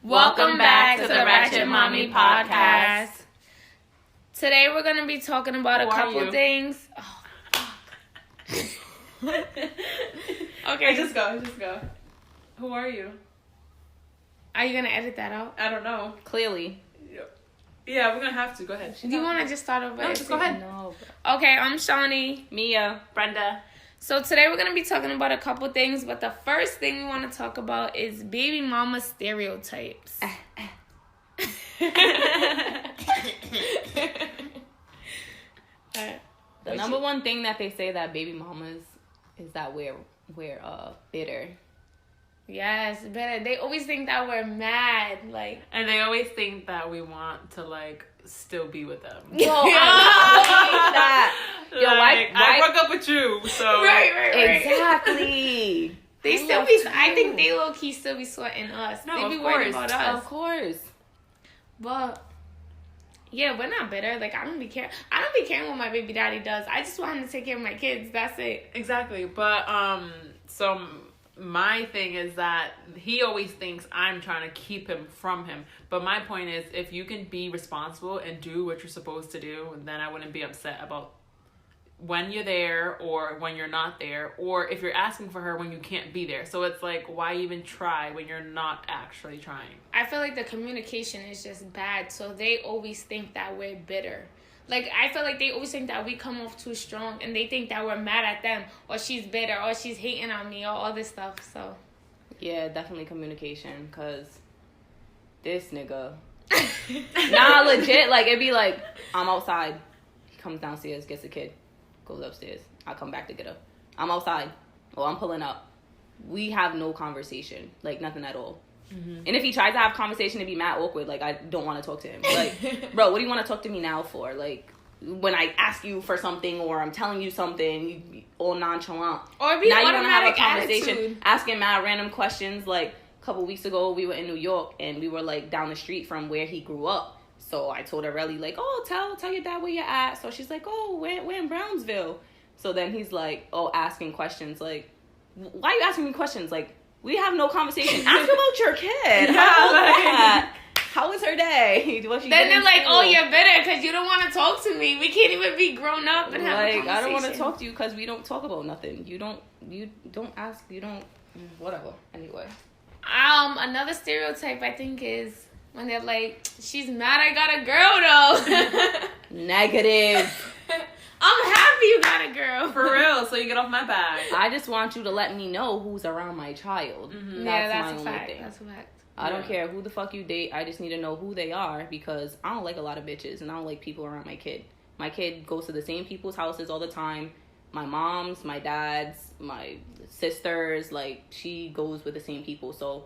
Welcome back to the Ratchet Mommy podcast. Today we're going to be talking about a couple things. Oh, fuck. Okay. Just go. Who are you? Are you going to edit that out? I don't know. Clearly. Yeah, we're going to have to. Go ahead. Do you want to just start over? No, just go ahead. No. Okay, I'm Shawnee. Mia. Brenda. So today we're going to be talking about a couple things, but the first thing we want to talk about is baby mama stereotypes. The number one thing that they say that baby mamas is that we're bitter. Yes, bitter. They always think that we're mad, And they always think that we want to still be with them. Yo, I hate that. Yo, why I broke up with you, so right. Exactly. They still be. I think they low key still be sweating us. No, they be of worried course. about us. Of course. But yeah, we're not bitter. I don't be caring. I don't be caring what my baby daddy does. I just want him to take care of my kids. That's it. Exactly. But so my thing is that he always thinks I'm trying to keep him from him. But my point is, if you can be responsible and do what you're supposed to do, then I wouldn't be upset about when you're there or when you're not there, or if you're asking for her when you can't be there. So it's why even try when you're not actually trying? I feel like the communication is just bad. So they always think that we're bitter. I feel like they always think that we come off too strong, and they think that we're mad at them, or she's bitter, or she's hating on me, or all this stuff, so. Yeah, definitely communication, because this nigga. Nah, legit, it'd be I'm outside. He comes downstairs, gets a kid, goes upstairs. I come back to get her. I'm outside. Oh, I'm pulling up. We have no conversation, nothing at all. Mm-hmm. And if he tries to have conversation, it'd be mad awkward. I don't want to talk to him. Bro, what do you want to talk to me now for? When I ask you for something or I'm telling you something, you all nonchalant. Or be now you want to have a conversation, attitude. asking mad random questions. A couple weeks ago, we were in New York and we were down the street from where he grew up. So I told her really oh, tell your dad where you're at. So she's oh, we're in Brownsville. So then he's asking questions why are you asking me questions? We have no conversation. Ask about your kid. How was her day? Then they're oh, you're bitter because you don't want to talk to me. We can't even be grown up and have a conversation. I don't want to talk to you because we don't talk about nothing. You don't ask. You don't. Whatever. Anyway. Another stereotype I think is when they're she's mad I got a girl though. Negative. I'm happy you got a girl. For real, so you get off my back. I just want you to let me know who's around my child. Mm-hmm. That's my only fact. thing. That's a fact. I don't care who the fuck you date. I just need to know who they are because I don't like a lot of bitches and I don't like people around my kid. My kid goes to the same people's houses all the time. My mom's, my dad's, my sisters, she goes with the same people. So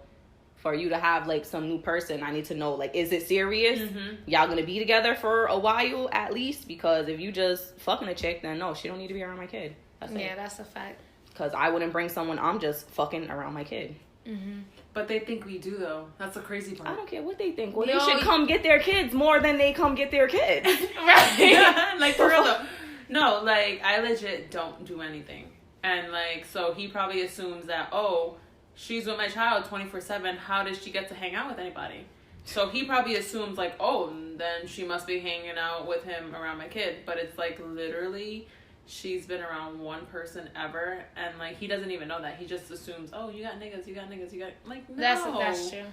for you to have some new person, I need to know is it serious? Mm-hmm. Y'all gonna be together for a while at least? Because if you just fucking a chick, then no, she don't need to be around my kid. That's it. That's a fact. Because I wouldn't bring someone I'm just fucking around my kid. Mm-hmm. But they think we do though. That's the crazy part. I don't care what they think. Well, they should come get their kids more than they come get their kids. Right. For real though. No, I legit don't do anything. And so he probably assumes that, oh, she's with my child 24/7. How does she get to hang out with anybody? So he probably assumes oh, then she must be hanging out with him around my kid. But it's literally she's been around one person ever, and he doesn't even know that. He just assumes, oh, you got niggas, no. That's true.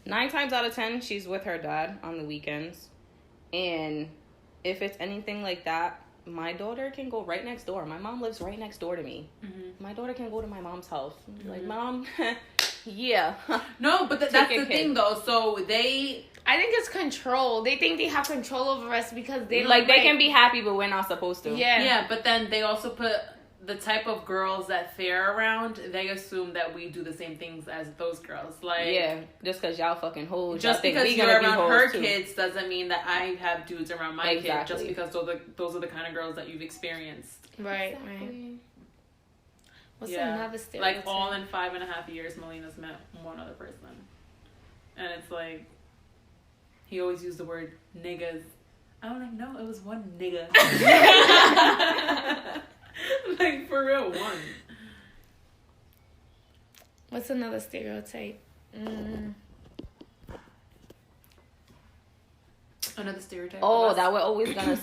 9 times out of 10, she's with her dad on the weekends, and if it's anything like that, my daughter can go right next door. My mom lives right next door to me. Mm-hmm. My daughter can go to my mom's house. Mm-hmm. Mom, yeah. No, but that's the thing though. So I think it's control. They think they have control over us because they they can be happy, but we're not supposed to. Yeah, but then they also put the type of girls that they're around. They assume that we do the same things as those girls. Just because y'all fucking hoes. Just because you're around her kids doesn't mean that I have dudes around my kids. Just because those are the kind of girls that you've experienced. Right. Exactly. Right. What's another stereotype? All in 5.5 years, Melina's met one other person, and it's he always used the word niggas. I'm no, it was one nigga. For real, one. What's another stereotype? Another stereotype. Oh, that we're always gonna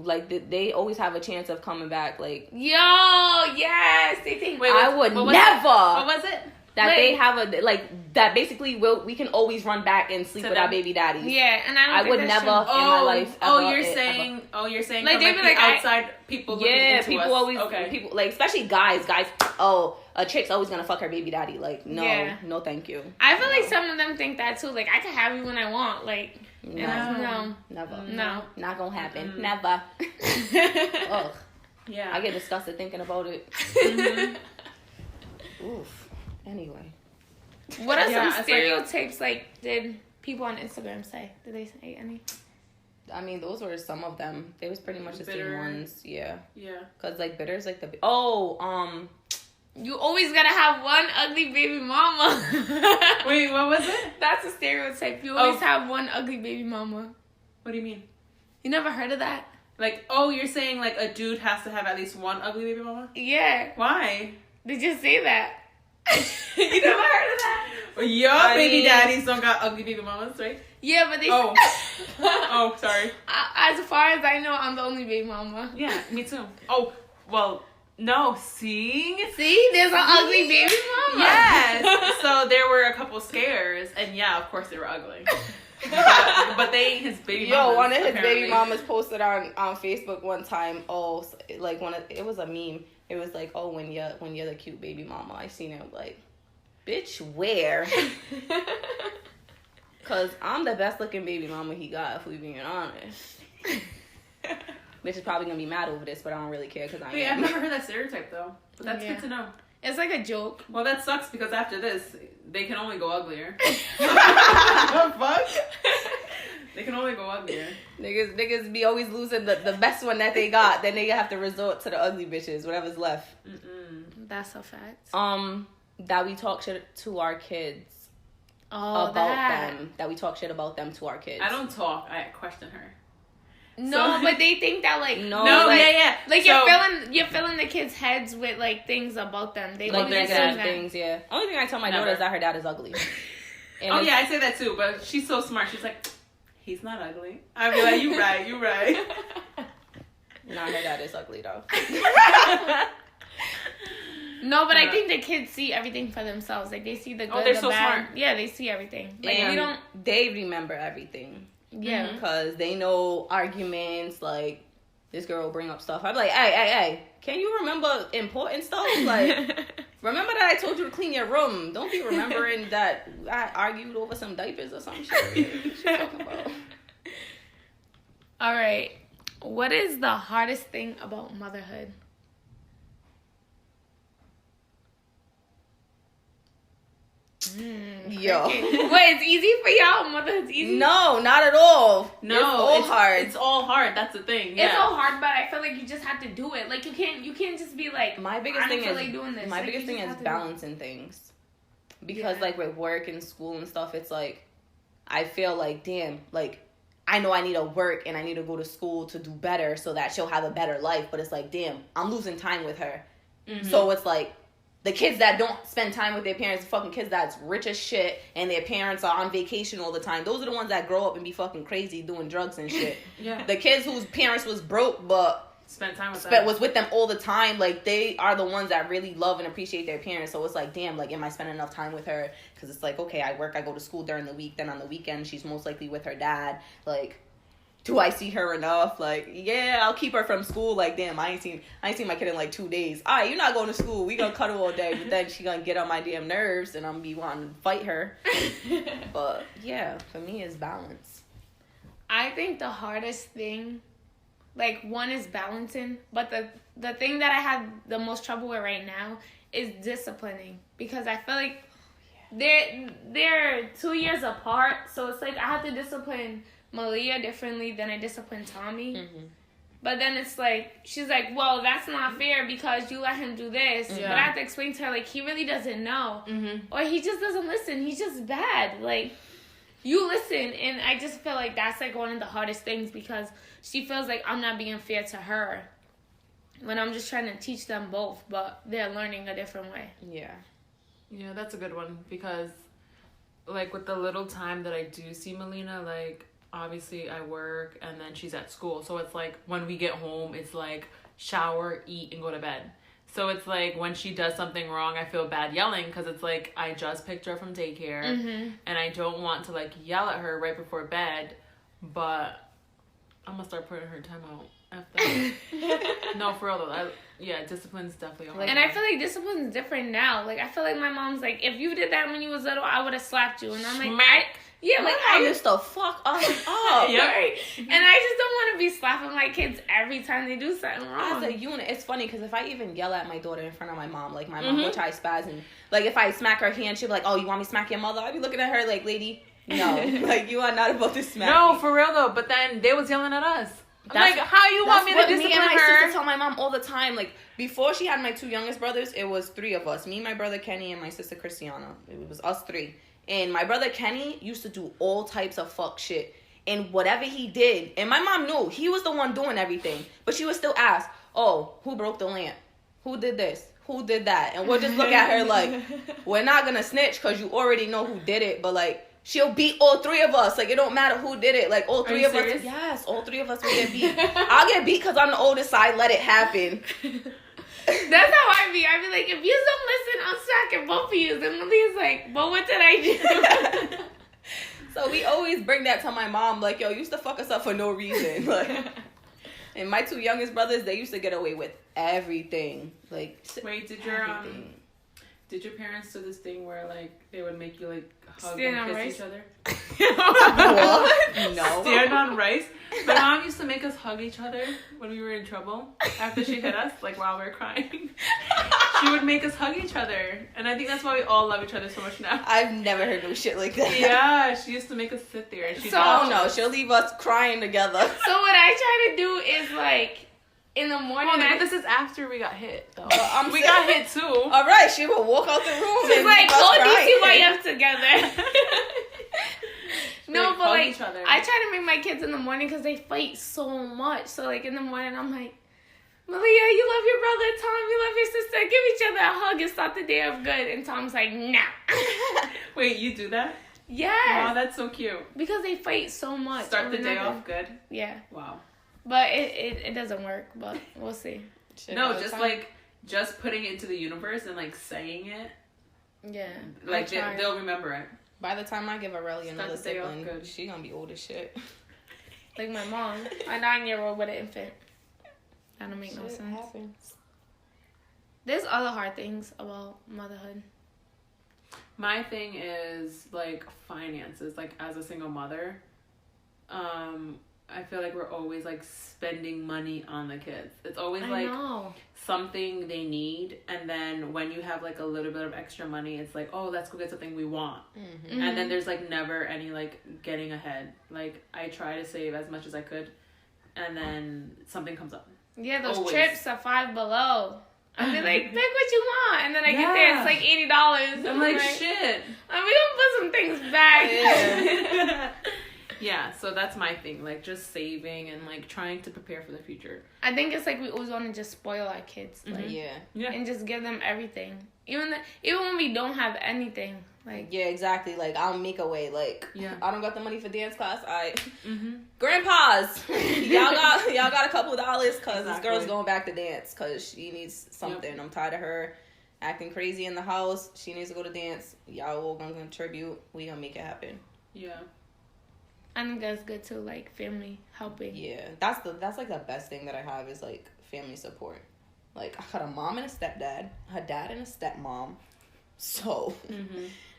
like. They always have a chance of coming back. Like, Yo, yes, they think. I would what never. What was it? That they have a like that. Basically, we can always run back and sleep with our baby daddies. Yeah, and I would never in my life. You're saying like they be like outside people. Yeah, people us. Always. Okay. People like especially guys. Oh, a chick's always gonna fuck her baby daddy. Like, no, no, thank you. I feel like some of them think that too. Like, I can have you when I want. Like, no, never, no, not gonna happen. Never. Ugh. Yeah, I get disgusted thinking about it. Oof. Anyway, what are some stereotypes like did people on Instagram say? Did they say any? I mean, those were some of them. They was pretty much the same ones. Yeah. Yeah. Cause like bitter's like the you always gotta have one ugly baby mama. Wait, what was it? That's a stereotype. You always have one ugly baby mama. What do you mean? You never heard of that? Like, you're saying like a dude has to have at least one ugly baby mama? Yeah. Why? They just say that. You never heard of that? Well, your baby daddies don't got ugly baby mamas, right? Yeah, but they. Oh, sorry. As far as I know, I'm the only baby mama. Yeah, me too. Oh, well, no. See, there's an ugly baby mama. Yes. So there were a couple scares, and yeah, of course they were ugly. but they ain't his baby mamas. One of his baby mamas posted on Facebook one time. Oh, like it was a meme. It was like, oh, when you're the cute baby mama. I seen it like, bitch, where? Cause I'm the best looking baby mama he got, if we being honest. Bitch is probably gonna be mad over this, but I don't really care because I am. I've never heard that stereotype though. But that's good to know. It's like a joke. Well, that sucks because after this, they can only go uglier. What the fuck? They can only go uglier. Niggas be always losing the best one that they got. Then they have to resort to the ugly bitches, whatever's left. That's a fact. That we talk shit to our kids. About them. That we talk shit about them to our kids. I don't talk. I question her. No, but they think that like yeah. Like you're filling the kids' heads with like things about them. They like always negative things. Yeah. Only thing I tell my daughter is that her dad is ugly. Yeah, I say that too. But she's so smart. She's like, he's not ugly. I be like, you right. Nah, her dad is ugly though. No, but I think the kids see everything for themselves. Like they see the good, they're the so bad. smart. Yeah, they see everything. Like and they remember everything. Yeah, because they know arguments. Like this girl will bring up stuff. I'm like, hey, can you remember important stuff? Like, remember that I told you to clean your room. Don't be remembering that I argued over some diapers or some shit. What you talking about? All right. What is the hardest thing about motherhood? Yo. Wait, it's easy for y'all? Motherhood's easy? No, not at all. No, it's hard. It's all hard. That's the thing. Yeah. It's all hard, but I feel like you just have to do it. Like you can't just be like, my biggest thing is like doing this. My like, biggest thing is balancing things. Because like with work and school and stuff, it's like I feel like damn, like I know I need to work and I need to go to school to do better so that she'll have a better life, but it's like damn, I'm losing time with her. So it's like the kids that don't spend time with their parents, fucking kids that's rich as shit, and their parents are on vacation all the time. Those are the ones that grow up and be fucking crazy doing drugs and shit. Yeah. The kids whose parents was broke but spent time with them. Was with them all the time. Like they are the ones that really love and appreciate their parents. So it's like, damn, like am I spending enough time with her? Because it's like, okay, I work, I go to school during the week. Then on the weekend, she's most likely with her dad. Like, do I see her enough? Like, yeah, I'll keep her from school. Like, damn, I ain't seen my kid in like 2 days. All right, you're not going to school. We gonna cuddle all day, but then she gonna get on my damn nerves, and I'm gonna be wanting to fight her. But yeah, for me, it's balance. I think the hardest thing, like one is balancing, but the thing that I have the most trouble with right now is disciplining, because I feel like they're 2 years apart, so it's like I have to discipline Malia differently than I discipline Tommy. Mm-hmm. But then it's like, she's like, well, that's not fair because you let him do this. Yeah. But I have to explain to her, like, he really doesn't know. Mm-hmm. Or he just doesn't listen. He's just bad. Like, you listen. And I just feel like that's, like, one of the hardest things because she feels like I'm not being fair to her when I'm just trying to teach them both, but they're learning a different way. Yeah. Yeah, that's a good one because, like, with the little time that I do see Melina, like, obviously I work and then she's at school. So it's like when we get home, it's like shower, eat, and go to bed. So it's like when she does something wrong, I feel bad yelling because it's like I just picked her from daycare and I don't want to like yell at her right before bed, but I'm gonna start putting her time out after. No, for real though. Discipline's definitely a hard And I feel like discipline's different now. Like I feel like my mom's like, if you did that when you was little, I would have slapped you. And I'm like, I used to fuck us up. Yeah. Right. And I just don't want to be slapping my kids every time they do something wrong. As a unit, it's funny because if I even yell at my daughter in front of my mom, like my mom will try spaz, and like if I smack her hand, she'll be like, "Oh, you want me to smack your mother?" I'd be looking at her like, "Lady, no, like you are not about to smack No, me." for real though. But then they was yelling at us. Like, how you want me to discipline me and my her? sister tell my mom all the time. Like before she had my 2 youngest brothers, it was 3 of us: me, my brother Kenny, and my sister Christiana. It was us 3. And my brother Kenny used to do all types of fuck shit. And whatever he did, and my mom knew he was the one doing everything, but she would still ask, "Oh, who broke the lamp? Who did this? Who did that?" And we'll just look at her like, we're not gonna snitch because you already know who did it, but like, she'll beat all 3 of us. Like, it don't matter who did it. Like, all 3 of us. Yes, all 3 of us will get beat. I'll get beat because I'm the oldest, so I let it happen. That's how I be. I be like, if you don't listen, I'm smacking both of you. And Lily's like, but what did I do? So we always bring that to my mom. Like, yo, you used to fuck us up for no reason. Like, and my 2 youngest brothers, they used to get away with everything. Like, wait, did your parents do this thing where like they would make you like hug Stand and on kiss rice? each other? what? No. Stand on rice. My mom used to make us hug each other when we were in trouble after she hit us, like while we were crying. She would make us hug each other, and I think that's why we all love each other so much now. I've never heard no shit like that. Yeah, she used to make us sit there. And She'll leave us crying together. So what I try to do is like, in the morning. But this is after we got hit, though. We saying, got hit too. All right, she will walk out the room. She's and like, leave us go crying. DCYF together. No, but like, each other. I try to make my kids in the morning because they fight so much. So like in the morning, I'm like, Malia, you love your brother. Tom, you love your sister. Give each other a hug and start the day off good. And Tom's like, nah. Wait, you do that? Yes. Wow, that's so cute. Because they fight so much. Start the day off good? Yeah. Wow. But it doesn't work, but we'll see. No, just putting it into the universe and like saying it. Yeah. Like they'll remember it. By the time I give Aurelia another the day off sibling, good. she gonna be old as shit. Like my mom, a 9-year-old with an infant. That don't make no sense. Happens. There's other hard things about motherhood. My thing is like finances. Like as a single mother, I feel like we're always like spending money on the kids. It's always something they need, and then when you have like a little bit of extra money, it's like, oh, let's go get something we want. Mm-hmm. And then there's like never any like getting ahead. Like I try to save as much as I could, and then something comes up. Yeah, those trips are $5 below. I'd be like, pick what you want, and then I get there, it's like $80. I'm like, shit. We gonna put some things back. Yeah. Yeah, so that's my thing, like just saving and like trying to prepare for the future. I think it's like we always want to just spoil our kids, like, and just give them everything, even when we don't have anything. Like exactly. Like I'll make a way. Like I don't got the money for dance class. Grandpas, y'all got a couple dollars because this girl's going back to dance because she needs something. I'm tired of her acting crazy in the house. She needs to go to dance. Y'all all gonna contribute. We gonna make it happen. Yeah. I think that's good too, like family helping. Yeah, that's like the best thing that I have is like family support. Like I got a mom and a stepdad, a dad and a stepmom. So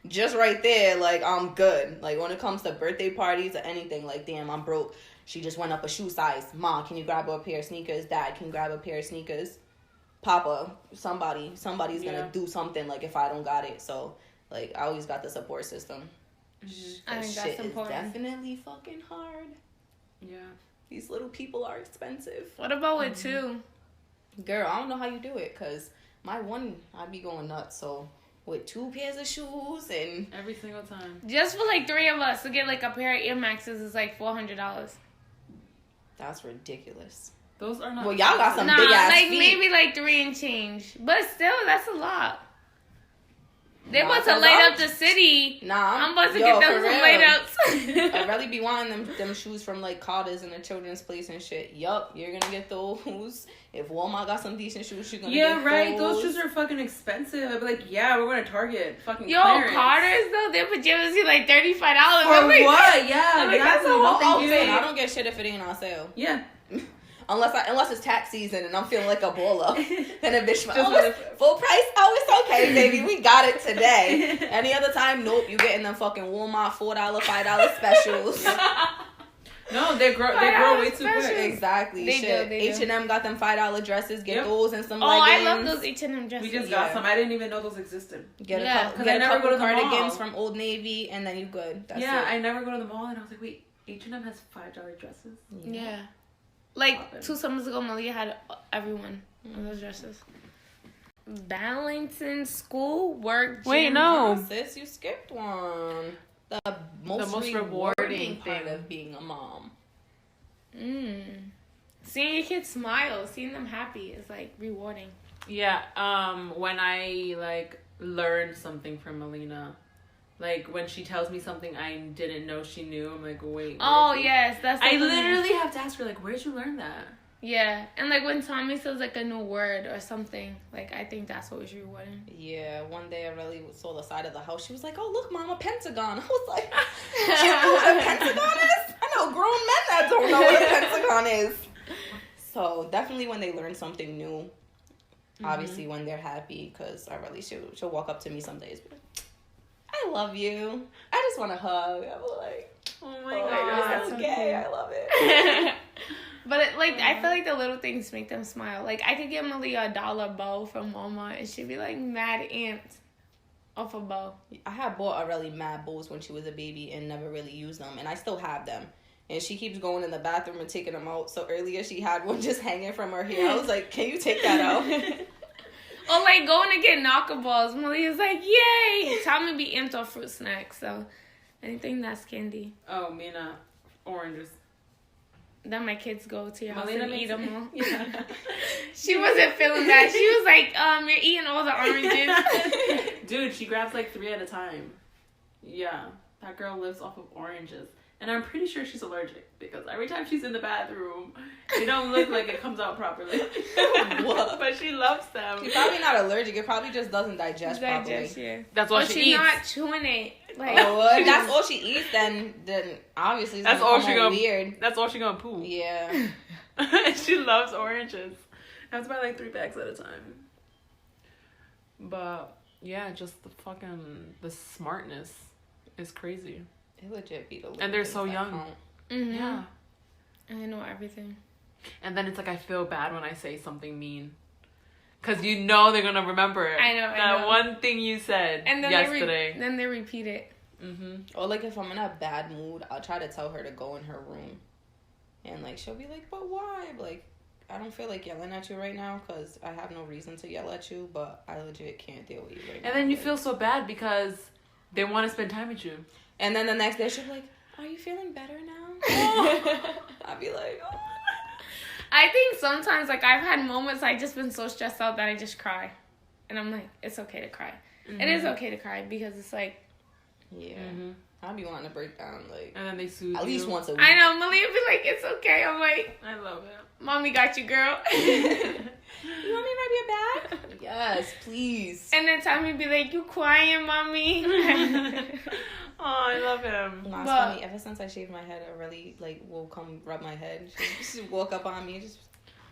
just right there, like I'm good. Like when it comes to birthday parties or anything, like damn, I'm broke. She just went up a shoe size. Mom, can you grab her a pair of sneakers? Dad, can you grab a pair of sneakers? Papa, somebody's gonna do something. Like if I don't got it, so like I always got the support system. I think that's important. Is definitely fucking hard. Yeah. These little people are expensive. What about with 2? Girl, I don't know how you do it, because my one, I'd be going nuts. So, with 2 pairs of shoes and... Every single time. Just for like 3 of us to get like a pair of Air Maxes is like $400. That's ridiculous. Those are not... Well, y'all got some big-ass like feet. maybe like 3 and change. But still, that's a lot. They about to light up the city. Nah. I'm about to get them some light ups. I really be wanting them shoes from like Carter's and the children's place and shit. Yup, you're gonna get those. If Walmart got some decent shoes, you're gonna get right. those. Those shoes are fucking expensive. I'd be like, yeah, we're going to Target. Fucking Yo, clearance. Carter's though, their pajamas be like $35. For I'm like, what? Yeah, I'm like, that's exactly. a whole Thank you. outfit. I don't get shit if it ain't on sale. Yeah. Unless it's tax season and I'm feeling like a baller. Then a bitch, Just it's full price. Oh, it's okay, baby. We got it today. Any other time, nope. You getting them fucking Walmart $4, $5 specials. No, they grow way too quick. Exactly. They shit. do. H&M got them $5 dresses. Get Yep. those and some Oh, leggings. I love those H&M dresses. We just got some. I didn't even know those existed. Get Yeah, a 'cause get I a never couple go to the mall. cardigans from Old Navy, and then you good. That's Yeah, it. I never go to the mall, and I was like, wait, H&M has $5 dresses? Yeah. Like 2 summers ago, Malia had everyone on those dresses. Balancing school, work, gym. Wait, no. Oh, sis, you skipped one. The most rewarding part of being a mom. Seeing your kids smile, seeing them happy is like rewarding. Yeah, when I, like, learned something from Melina. Like, when she tells me something I didn't know she knew, I'm like, wait. Oh, yes. That's I the thing. literally have to ask her, like, where'd you learn that? Yeah. And like when Tommy says like a new word or something, like I think that's what was rewarding. Yeah, one day I really saw the side of the house. She was like, "Oh, look, Mom, a pentagon." I was like, "Do you know what a pentagon is?" I know grown men that don't know what a pentagon is. So definitely when they learn something new, obviously when they're happy, because I really she'll walk up to me some days, but I love you. I just want a hug. I'm like, Oh my oh, god. that's so so gay. cute. I love it. But I feel like the little things make them smile. Like I could give Malia $1 bow from Walmart and she'd be like mad amped off a bow. I had bought Aurelie mad bows when she was a baby and never really used them, and I still have them. And she keeps going in the bathroom and taking them out. So earlier she had one just hanging from her hair. I was like, "Can you take that out?" Or like going to get knockaballs. Malia's like, yay! Tommy be amped off fruit snacks, so anything that's candy. Oh, Mina, oranges. Then my kids go to your house Melina and eat makes them all. Yeah. She wasn't feeling that. She was like, you're eating all the oranges. Dude, she grabs like 3 at a time. Yeah, that girl lives off of oranges. And I'm pretty sure she's allergic because every time she's in the bathroom, it don't look like it comes out properly. What? But she loves them. She's probably not allergic. It probably just doesn't digest properly. Yeah. That's all Or she she's eats. not chewing it. Like, Oh, if that's all she eats, then obviously it's That's gonna all come she out gonna. weird. That's all she gonna poo. Yeah. She loves oranges. I have to buy like 3 bags at a time. But yeah, just the smartness is crazy. It legit be the little And they're things so that young. count. mm-hmm. Yeah. I know everything. And then it's like I feel bad when I say something mean. Because you know they're going to remember it. I know. That one thing you said And then yesterday. then they repeat it. Mm-hmm. Or like if I'm in a bad mood, I'll try to tell her to go in her room. And like she'll be like, "But why?" I'm like, I don't feel like yelling at you right now because I have no reason to yell at you, but I legit can't deal with you right now. And then you Like- feel so bad because they want to spend time with you. And then the next day she'll be like, "Are you feeling better now?" I'll be like, "Oh." I think sometimes, like, I've had moments I've just been so stressed out that I just cry. And I'm like, it's okay to cry. Mm-hmm. It is okay to cry because it's like... Yeah. Mm-hmm. I'll be wanting to break down, like, And then they soothe at least you. once a week. I know, Malia be like, it's okay. I'm like, I love it. Mommy got you, girl. You want me to rub your back? Yes, please. And then Tommy be like, you crying, Mommy? Oh, I love him. Nah, it's But- funny. Ever since I shaved my head, I really, like, will come rub my head. She'll walk up on me and just,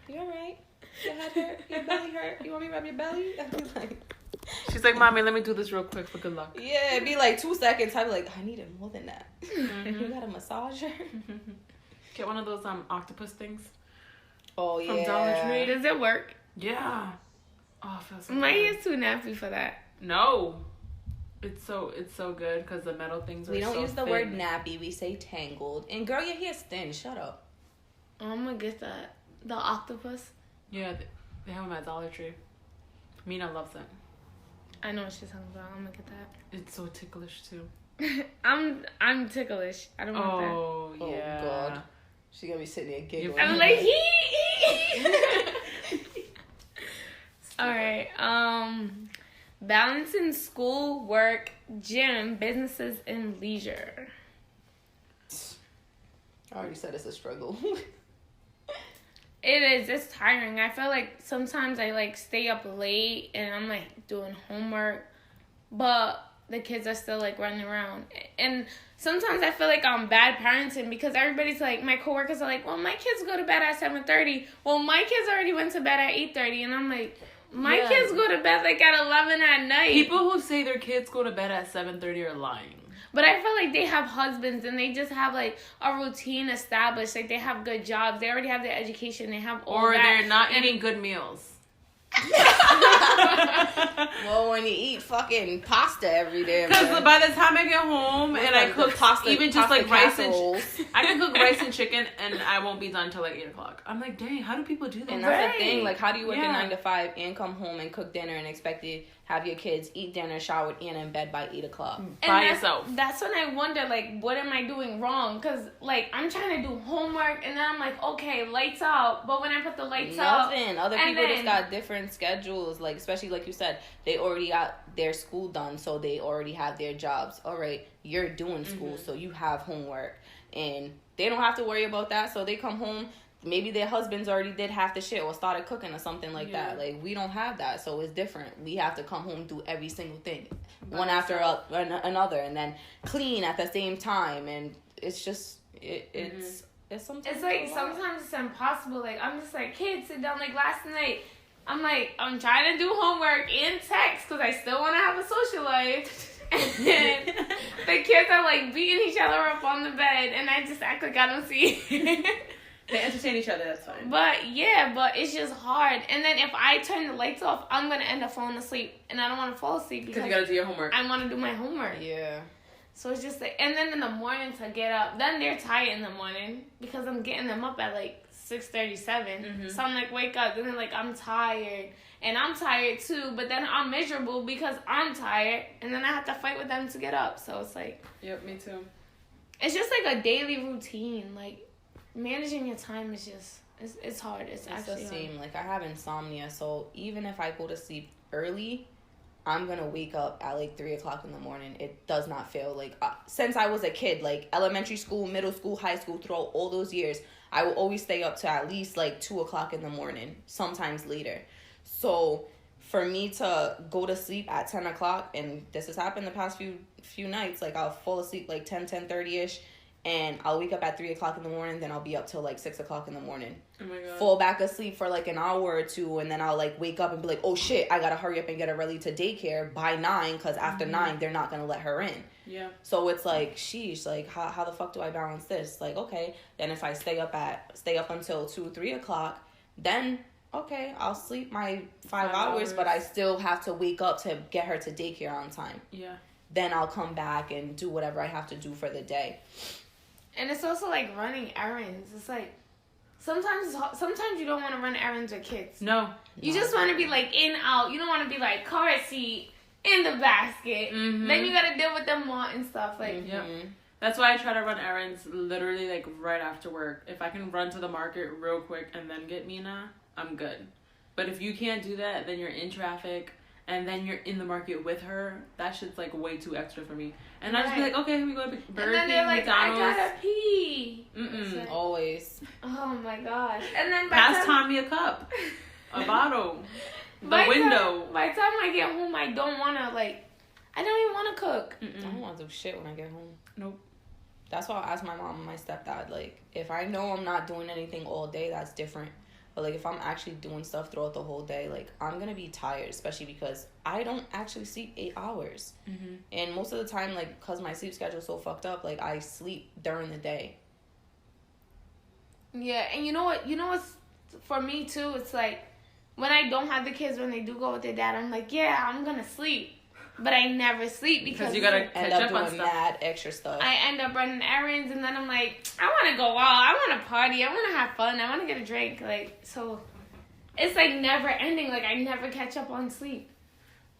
"You alright? Your head hurt? Your belly hurt? You want me to rub your belly?" I'd be like... She's like, "Mommy, let me do this real quick for good luck." Yeah, it'd be like 2 seconds. I'd be like, "I needed more than that." Mm-hmm. You got a massager? Get one of those octopus things. Oh, From yeah. Dollar Tree. Does it work? Yeah. Oh, it feels so My good. hair's too nappy for that. No. It's so good because the metal things are We don't so use the thin. word nappy. We say tangled. And girl, your hair's thin. Shut up. Oh, I'm gonna get that. The octopus. Yeah, they have them at Dollar Tree. Mina loves it. I know what she's talking about. I'm gonna get that. It's so ticklish too. I'm ticklish. I don't want that. Oh, Oh, yeah. God. She gonna be sitting there giggling. I'm like, All right. Balancing school, work, gym, businesses, and leisure. I already said it's a struggle. It is. It's tiring. I feel like sometimes I like stay up late and I'm like doing homework, but the kids are still like running around. And sometimes I feel like I'm bad parenting because everybody's like, my coworkers are like, well, my kids go to bed at 7:30. Well, my kids already went to bed at 8:30, and I'm like, my kids go to bed like at 11 at night. People who say their kids go to bed at 7:30 are lying. But I feel like they have husbands and they just have like a routine established. Like they have good jobs. They already have their education. They have all or that. they're not eating good meals. Well, when you eat fucking pasta every day, because by the time I get home and I cook pasta, even just like rice and I can cook rice and chicken and I won't be done until like 8:00. I'm like, dang, how do people do that? And that's the thing. Like, how do you work a 9 to 5 and come home and cook dinner and expect to have your kids eat dinner, showered, and in bed by 8:00 by yourself? That's when I wonder, like, what am I doing wrong? Because like I'm trying to do homework and then I'm like, okay, lights out. But when I put the lights out, other people just got different schedules. Like, especially like you said, they already got their school done, so they already have their jobs. All right, you're doing school, so you have homework, and they don't have to worry about that. So they come home. Maybe their husbands already did half the shit or started cooking or something like that. Like, we don't have that, so it's different. We have to come home, do every single thing, one after another, and then clean at the same time. And it's just it's sometimes it's like sometimes it's impossible. Like I'm just like, kids, sit down. Like last night, I'm like, I'm trying to do homework and text because I still want to have a social life. And then the kids are like beating each other up on the bed, and I just act like I don't see it. They entertain each other, that's fine. But it's just hard. And then if I turn the lights off, I'm going to end up falling asleep. And I don't want to fall asleep because you got to do your homework. I want to do my homework. Yeah. So it's just like, and then in the morning to get up, then they're tired in the morning because I'm getting them up at like 6:37. So I'm like, wake up. And then like, I'm tired. And I'm tired too. But then I'm miserable because I'm tired. And then I have to fight with them to get up. So it's like. Yep, me too. It's just like a daily routine. Like, managing your time is just it's hard. It's actually the same. Like I have insomnia, so even if I go to sleep early, I'm gonna wake up at like 3:00 in the morning. It does not feel like since I was a kid, like elementary school, middle school, high school, throughout all those years, I will always stay up to at least like 2:00 in the morning, sometimes later. So for me to go to sleep at 10:00, and this has happened the past few nights, like I'll fall asleep like 10:30ish. And I'll wake up at 3:00 in the morning, then I'll be up till like 6:00 in the morning. Oh my God. Fall back asleep for like an hour or two, and then I'll like wake up and be like, oh shit, I gotta hurry up and get her ready to daycare by 9, because after 9 they're not gonna let her in. Yeah. So it's like, sheesh, like how the fuck do I balance this? Like, okay, then if I stay up until 2-3:00, then okay, I'll sleep my 5 hours, but I still have to wake up to get her to daycare on time. Yeah. Then I'll come back and do whatever I have to do for the day. And it's also like running errands. It's like sometimes you don't want to run errands with kids. No. You just want to be like in, out. You don't want to be like car seat, in the basket. Then you got to deal with them wanting stuff. Like, That's why I try to run errands literally like right after work. If I can run to the market real quick and then get Mina, I'm good. But if you can't do that, then you're in traffic and then you're in the market with her. That shit's like way too extra for me. And I just be like, okay, we go to Burger King, and then they're like, McDonald's. I gotta pee. Like, always. Oh my gosh. And then pass Tommy a cup, a bottle, the window. By the time I get home, I don't want to I don't even want to cook. I don't want to do shit when I get home. Nope. That's why I ask my mom and my stepdad, like, if I know I'm not doing anything all day, that's different. But, like, if I'm actually doing stuff throughout the whole day, like, I'm going to be tired, especially because I don't actually sleep 8 hours. And most of the time, like, because my sleep schedule is so fucked up, like, I sleep during the day. Yeah, and you know what's, for me, too, it's like, when I don't have the kids, when they do go with their dad, I'm like, yeah, I'm going to sleep. But I never sleep because you gotta catch up on doing stuff. Mad extra stuff. I end up running errands, and then I'm like, I want to go out, I want to party, I want to have fun, I want to get a drink. Like, so it's like never ending. Like, I never catch up on sleep.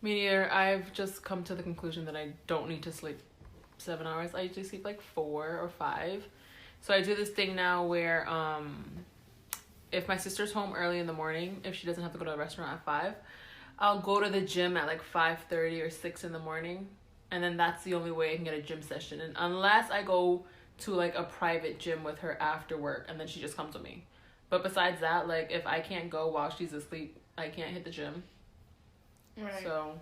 Me neither. I've just come to the conclusion that I don't need to sleep 7 hours. I usually sleep like 4 or 5. So I do this thing now where if my sister's home early in the morning, if she doesn't have to go to a restaurant at 5, I'll go to the gym at like 5:30 or 6 in the morning, and then that's the only way I can get a gym session. And unless I go to like a private gym with her after work, and then she just comes with me. But besides that, like if I can't go while she's asleep, I can't hit the gym. Right. So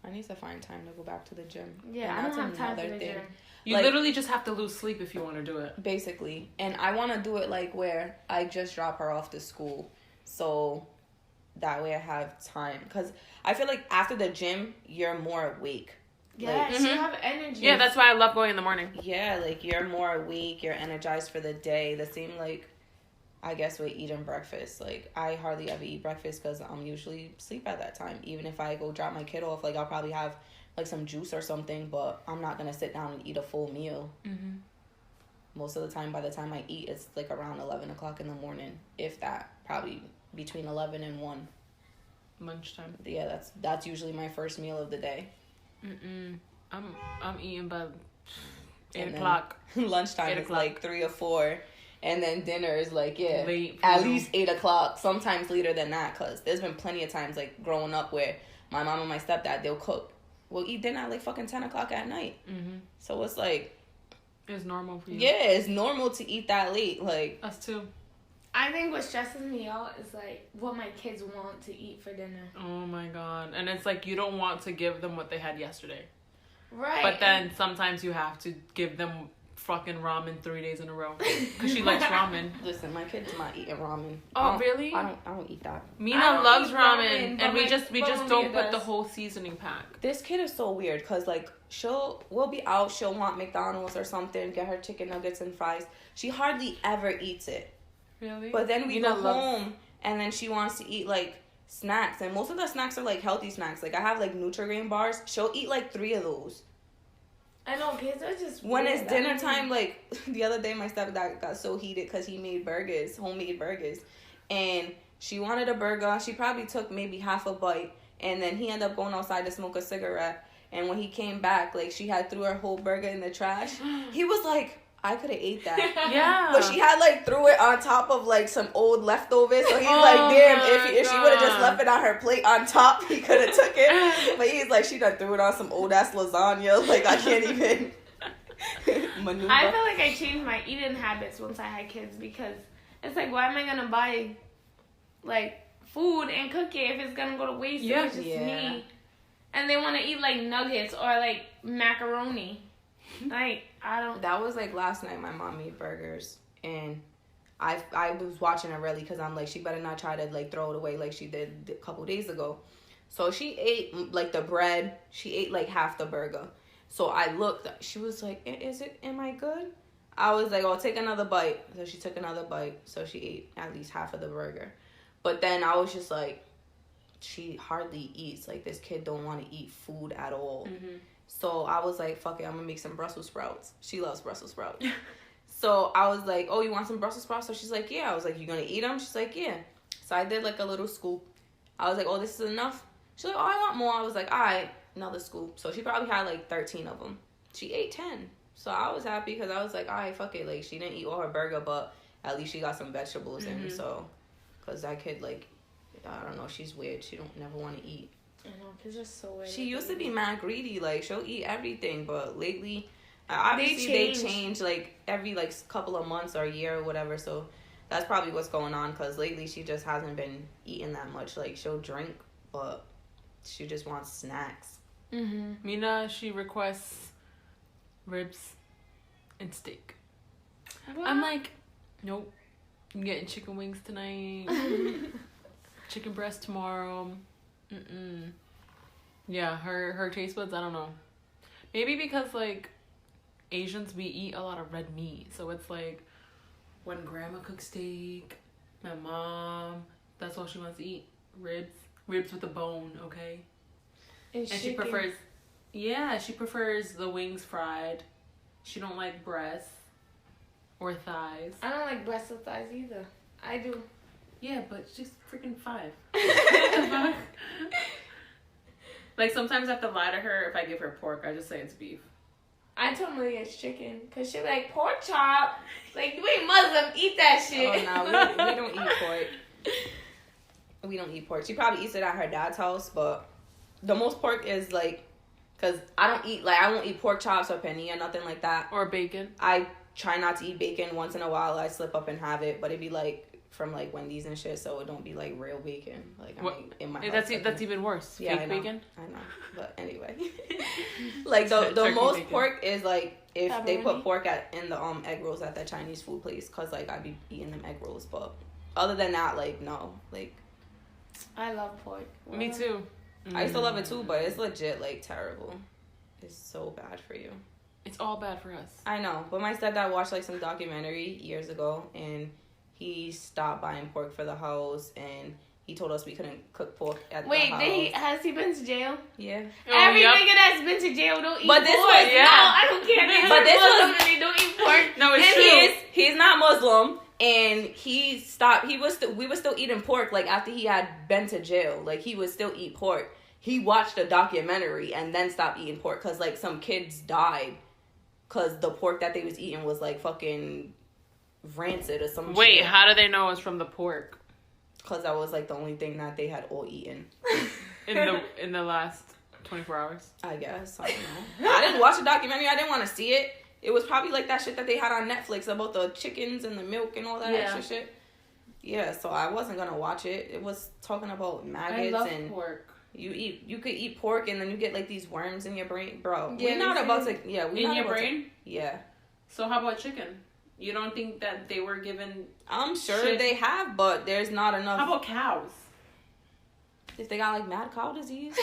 I need to find time to go back to the gym. Yeah, And I don't have time for the gym. you Like, literally just have to lose sleep if you want to do it. basically. And I want to do it like where I just drop her off to school, so that way I have time. Because I feel like after the gym, you're more awake. Yeah, Like, you have energy. Yeah, that's why I love going in the morning. yeah, like you're more awake, you're energized for the day. The same, like, I guess with eating breakfast. Like, I hardly ever eat breakfast because I'm usually asleep at that time. Even if I go drop my kid off, like, I'll probably have like some juice or something, but I'm not gonna sit down and eat a full meal. Mm-hmm. Most of the time, by the time I eat, it's like around 11 o'clock in the morning, if that. Probably between 11 and 1. Lunchtime. Yeah, that's usually my first meal of the day. I'm eating by 8 And then o'clock. lunchtime 8 is o'clock. like 3 or 4. And then dinner is like, yeah, Late. at least 8 o'clock. Sometimes later than that, because there's been plenty of times, like, growing up where my mom and my stepdad, they'll cook. We'll eat dinner at like fucking 10 o'clock at night. Mm-hmm. So it's like, It's normal for you. yeah, it's normal to eat that late. Like, Us too. I think what stresses me out is like what my kids want to eat for dinner. Oh my god. And it's like you don't want to give them what they had yesterday. Right. But then sometimes you have to give them fucking ramen 3 days in a row. Because she likes ramen. listen, my kid's not eating ramen. Oh, really? I don't eat that. Mina I don't loves eat ramen. ramen, but And we my just Colombia don't put the does. whole seasoning pack. This kid is so weird because, like, we'll be out, she'll want McDonald's or something, get her chicken nuggets and fries. She hardly ever eats it. Really? But then we Mina go home, and then she wants to eat, like, snacks. And most of the snacks are, like, healthy snacks. Like, I have, like, Nutri-Grain bars. She'll eat, like, 3 of those. I know kids are just When weird. it's dinner time, like, the other day my stepdad got so heated because he made homemade burgers. And she wanted a burger. She probably took maybe half a bite. And then he ended up going outside to smoke a cigarette. And when he came back, like, she had threw her whole burger in the trash. He was like, I could have ate that. Yeah. But she had, like, threw it on top of, like, some old leftovers. So he's Oh like, damn, my if she would have just God. left it on her plate on top, he could have took it. But he's like, she done threw it on some old-ass lasagna. Like, I can't even maneuver. I feel like I changed my eating habits once I had kids because it's like, why am I gonna buy like food and cook it if it's gonna go to waste? Yeah. If it's just Yeah. me. And they want to eat like nuggets or like macaroni. Like I don't. That was, like, last night my mom made burgers. And I was watching her really because I'm like, she better not try to, like, throw it away like she did a couple days ago. So she ate, like, the bread. She ate, like, half the burger. So I looked. She was like, am I good? I was like, oh, take another bite. So she took another bite. So she ate at least half of the burger. But then I was just like, she hardly eats. Like, this kid don't want to eat food at all. Mm-hmm. So I was like, fuck it, I'm going to make some Brussels sprouts. She loves Brussels sprouts. So I was like, oh, you want some Brussels sprouts? So she's like, yeah. I was like, you going to eat them? She's like, yeah. So I did, like, a little scoop. I was like, oh, this is enough? She's like, oh, I want more. I was like, all right, another scoop. So she probably had, like, 13 of them. She ate 10. So I was happy because I was like, all right, fuck it. Like, she didn't eat all her burger, but at least she got some vegetables in. So, because that kid, like, I don't know, she's weird. She don't never want to eat. I know kids are so weird. She used to be mad greedy. Like, she'll eat everything, but lately, obviously they change, like, every, like, couple of months or a year or whatever. So that's probably what's going on because lately she just hasn't been eating that much. Like, she'll drink, but she just wants snacks. Mm-hmm. Mina, she requests ribs and steak. What? I'm like, nope. I'm getting chicken wings tonight. Chicken breast tomorrow. Mm-mm. Yeah, her taste buds, I don't know. Maybe because, like, Asians, we eat a lot of red meat. So it's like, when grandma cooks steak, my mom, that's all she wants to eat. Ribs. Ribs with a bone, okay? And she prefers, she prefers the wings fried. She don't like breasts or thighs. I don't like breast or thighs either. I do. Yeah, but she's freaking 5. Like, sometimes I have to lie to her if I give her pork. I just say it's beef. I told Malia it's chicken because she like pork chop. Like, you ain't Muslim, eat that shit. Oh, no, we don't eat pork. We don't eat pork. She probably eats it at her dad's house, but the most pork is, like, because I won't eat pork chops or penne or nothing like that. Or bacon. I try not to eat bacon. Once in a while, I slip up and have it, but it'd be like from like Wendy's and shit, so it don't be like real bacon. Like in my house. That's even worse. Yeah, Fake bacon. I know, but anyway, like the most bacon. Pork is like if they put pork in the egg rolls at that Chinese food place, cause like I be eating them egg rolls, but other than that, like no, like I love pork. Me too. I used to love it too, but it's legit like terrible. It's so bad for you. It's all bad for us. I know, but my stepdad watched like some documentary years ago, and he stopped buying pork for the house, and he told us we couldn't cook pork at the house. Wait, has he been to jail? Yeah. Every nigga that's been to jail don't eat but this pork. Was, yeah. No, I don't care. But this Muslim was and they don't eat pork. No, it's true. He's not Muslim, and he stopped. We were still eating pork like after he had been to jail. Like he would still eat pork. He watched a documentary and then stopped eating pork because like some kids died because the pork that they was eating was like fucking rancid or some shit. Wait, how do they know it's from the pork? Because that was like the only thing that they had all eaten in the last 24 hours. I guess I don't know. I didn't watch the documentary. I didn't want to see it. It was probably like that shit that they had on Netflix about the chickens and the milk and all that extra shit. Yeah, so I wasn't gonna watch it. It was talking about maggots. I love and pork. You could eat pork and then you get like these worms in your brain, bro. Yeah, we're not about to. Yeah, we in not your about brain. To, yeah. So how about chicken? You don't think that they were given? I'm sure shit? they have, but there's not enough. How about cows? If they got like mad cow disease,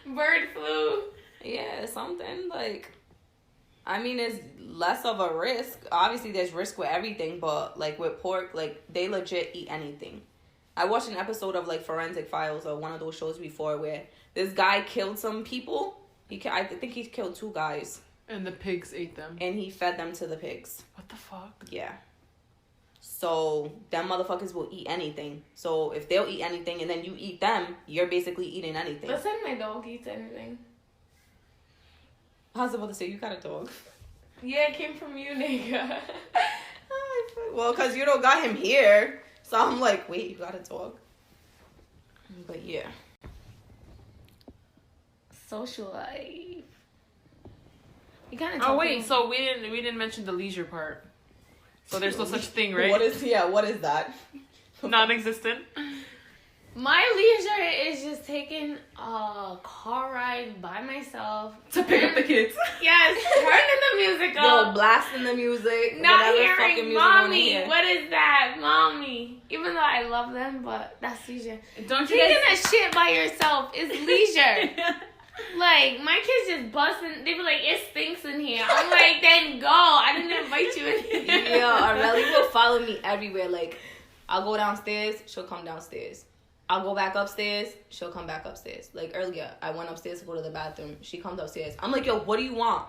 Bird flu. yeah, something like. I mean, it's less of a risk. Obviously, there's risk with everything, but like with pork, like they legit eat anything. I watched an episode of like Forensic Files or one of those shows before where this guy killed some people. I think he killed 2 guys. And the pigs ate them. And he fed them to the pigs. What the fuck? Yeah. So them motherfuckers will eat anything. So if they'll eat anything and then you eat them, you're basically eating anything. But then my dog eats anything. I was about to say, you got a dog. Yeah, it came from you, nigga. Well, because you don't got him here. So I'm like, wait, you got a dog? But yeah. Social life. You gotta Oh wait, so we didn't mention the leisure part. So there's no such thing, right? What is that? Non-existent. My leisure is just taking a car ride by myself To pick up the kids. Yes, turning the music Yo, up. blasting the music. Not whatever fucking hearing music you wanna mommy. hear. What is that, mommy? Even though I love them, but that's leisure. Don't you Taking guys... a shit by yourself is leisure. Like, my kids just busting. They be like, it stinks in here. I'm like, then go. I didn't invite you in here. Yo, Areli will follow me everywhere. Like, I'll go downstairs, she'll come downstairs. I'll go back upstairs, she'll come back upstairs. Like, earlier, I went upstairs to go to the bathroom. She comes upstairs. I'm like, yo, what do you want?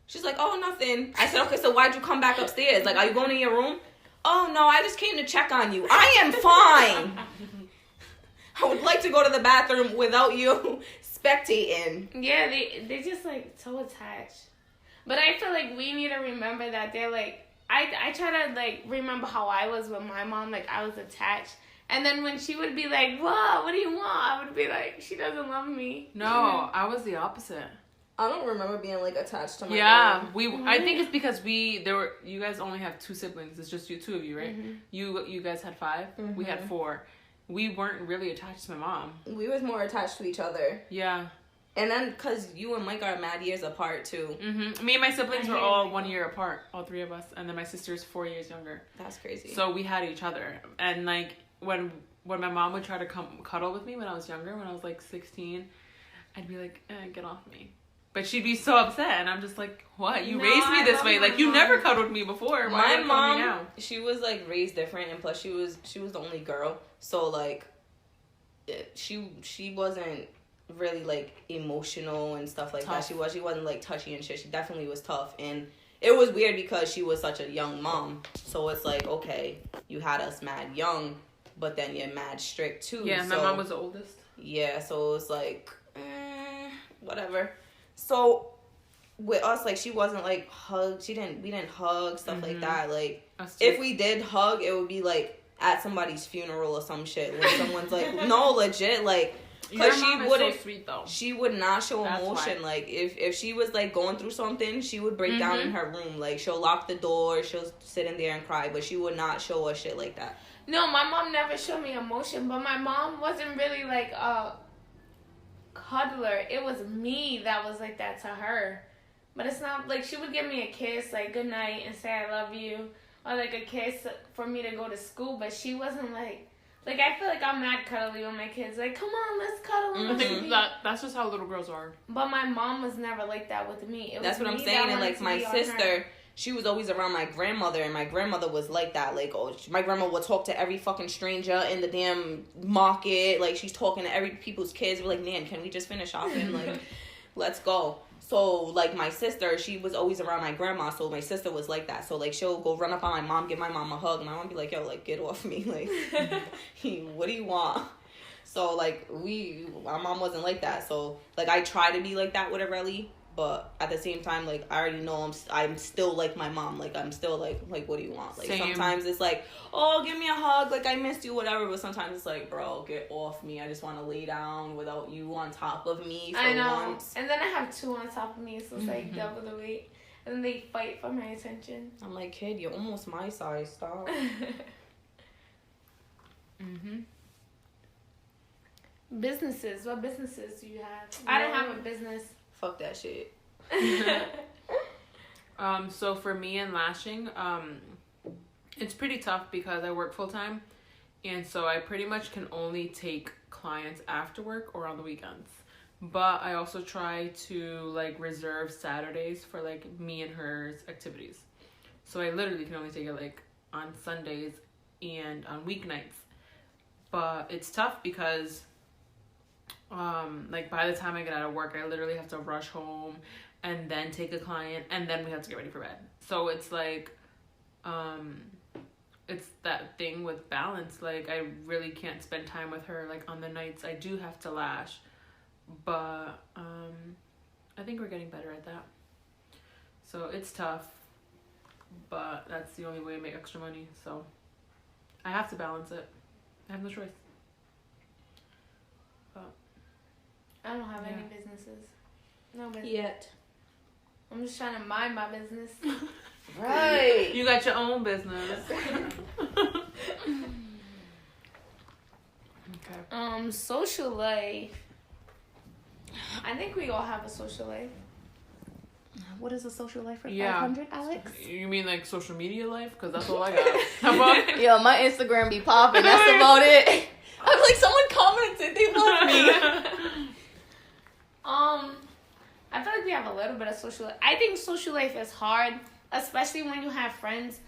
She's like, oh, nothing. I said, okay, so why'd you come back upstairs? Like, are you going in your room? Oh, no, I just came to check on you. I am fine. I would like to go to the bathroom without you spectating. Yeah, they just, like, so attached. But I feel like we need to remember that they're, like, I try to, like, remember how I was with my mom. Like, I was attached. And then when she would be like, what do you want? I would be like, she doesn't love me. No, I was the opposite. I don't remember being, like, attached to my mom. I think it's because you guys only have 2 siblings. It's just you 2 of you, right? Mm-hmm. You guys had 5. Mm-hmm. We had 4. We weren't really attached to my mom. We was more attached to each other. Yeah. And then, because you and Mike are mad years apart, too. Mm-hmm. Me and my siblings were all 1 year apart. All 3 of us. And then my sister's 4 years younger. That's crazy. So we had each other. And, like, when my mom would try to come cuddle with me when I was younger, when I was, like, 16, I'd be like, get off me. But she'd be so upset. And I'm just like, what? You raised me this way. Like, you never cuddled me before. Why my mom, me now? she was, like, raised different. And plus, she was the only girl. So, like, she wasn't really, like, emotional and stuff like tough. that. She wasn't, like, touchy and shit. She definitely was tough. And it was weird because she was such a young mom. So it's like, okay, you had us mad young, but then you're mad strict too. Yeah, my mom was the oldest. Yeah, so it was like, whatever. So with us, like, she wasn't like we didn't hug, stuff like that. Like, if we did hug, it would be like at somebody's funeral or some shit when someone's like, no, legit, like, Because she wouldn't. So sweet though. She would not show That's emotion. why. Like if she was like going through something, she would break down in her room. Like she'll lock the door, she'll sit in there and cry, but she would not show us shit like that. No, my mom never showed me emotion, but my mom wasn't really like a cuddler. It was me that was like that to her. But it's not like she would give me a kiss, like good night, and say I love you, or like a kiss for me to go to school. But she wasn't like I feel like I'm mad cuddly with my kids. Like, come on, let's cuddle. I think that's just how little girls are. But my mom was never like that with me. That's what I'm saying. And like my sister, she was always around my grandmother, and my grandmother was like that. Like, my grandma would talk to every fucking stranger in the damn market. Like, she's talking to every people's kids. We're like, Nan, can we just finish shopping? Like, let's go. So, like, my sister, she was always around my grandma, so my sister was like that. So, like, she'll go run up on my mom, give my mom a hug. My mom be like, yo, like, get off me. Like, what do you want? So, like, my mom wasn't like that. So, like, I try to be like that with Aurelie. But at the same time, like, I already know I'm still like my mom. Like, I'm still like, what do you want? Like, Same. Sometimes it's like, oh, give me a hug. Like, I missed you, whatever. But sometimes it's like, bro, get off me. I just want to lay down without you on top of me for I know. once. And then I have two on top of me, so it's like double the weight. And then they fight for my attention. I'm like, kid, you're almost my size. Stop. Businesses. What businesses do you have? I don't have a business. Fuck that shit. So for me and lashing, it's pretty tough because I work full time, and so I pretty much can only take clients after work or on the weekends. But I also try to like reserve Saturdays for like me and her's activities. So I literally can only take it like on Sundays and on weeknights. But it's tough because like by the time I get out of work, I literally have to rush home and then take a client, and then we have to get ready for bed. So it's like, it's that thing with balance. Like, I really can't spend time with her, like, on the nights I do have to lash. But, I think we're getting better at that. So it's tough, but that's the only way to make extra money. So I have to balance it. I have no choice. But I don't have any businesses. No business. Yet. I'm just trying to mind my business. Right. you got your own business. Okay. Social life. I think we all have a social life. What is a social life for 500, Alex? You mean like social media life? Because that's all I got. How about? Yo, my Instagram be popping. That's about it. I'm like, someone commented. They love me. I feel like we have a little bit of social life. I think social life is hard, especially when you have friends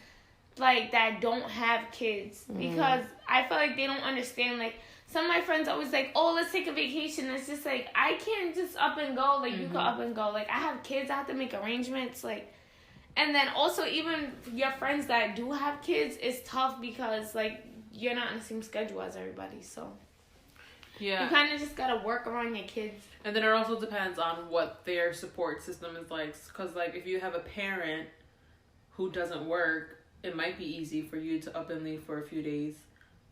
like that don't have kids, because I feel like they don't understand. Like, some of my friends always like, oh, let's take a vacation. It's just like, I can't just up and go. Like, you can up and go. Like, I have kids. I have to make arrangements. Like, and then also even your friends that do have kids, it's tough because like you're not on the same schedule as everybody. So Yeah. you kind of just gotta work around your kids. And then it also depends on what their support system is like. Because, like, if you have a parent who doesn't work, it might be easy for you to up and leave for a few days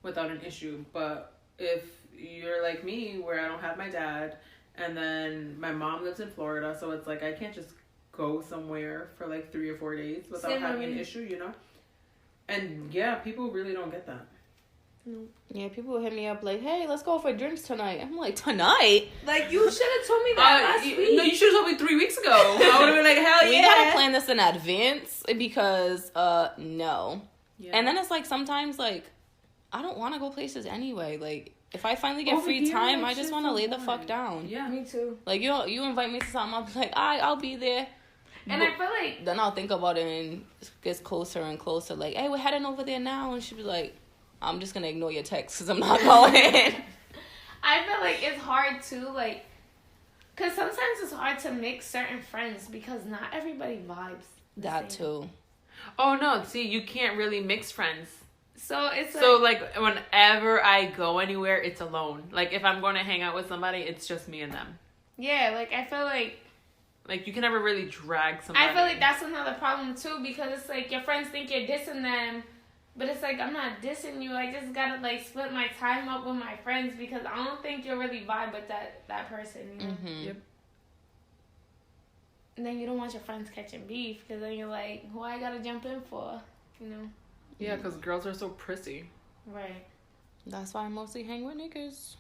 without an issue. But if you're like me, where I don't have my dad, and then my mom lives in Florida, so it's like I can't just go somewhere for like 3 or 4 days without having an issue, you know? And yeah, people really don't get that. Yeah, people hit me up like, hey, let's go for drinks tonight. I'm like, tonight? Like, you should have told me that last week. No, you should have told me 3 weeks ago. I would have been like, hell We yeah. gotta plan this in advance because, no. Yeah. And then it's like, sometimes, like, I don't want to go places anyway. Like, if I finally get Over free here, time, that I just shit's want to so lay the boring. fuck down. Yeah. Me too. Like, you invite me to something, I'll be like, I'll be there. And But I feel like then I'll think about it and it gets closer and closer. Like, hey, we're heading over there now. And she'll be like, I'm just going to ignore your text because I'm not going. I feel like it's hard too, like, because sometimes it's hard to mix certain friends because not everybody vibes the That same. too. Oh, no. See, you can't really mix friends. So it's like, So, like, whenever I go anywhere, it's alone. Like, if I'm going to hang out with somebody, it's just me and them. yeah, like, I feel like You can never really drag somebody. I feel like that's another problem too, because it's like your friends think you're dissing them But it's like, I'm not dissing you. I just gotta, like, split my time up with my friends because I don't think you'll really vibe with that person, you know? Mm-hmm. Yep. And then you don't want your friends catching beef because then you're like, who I gotta jump in for, you know? Yeah, because girls are so prissy. Right. That's why I mostly hang with niggas.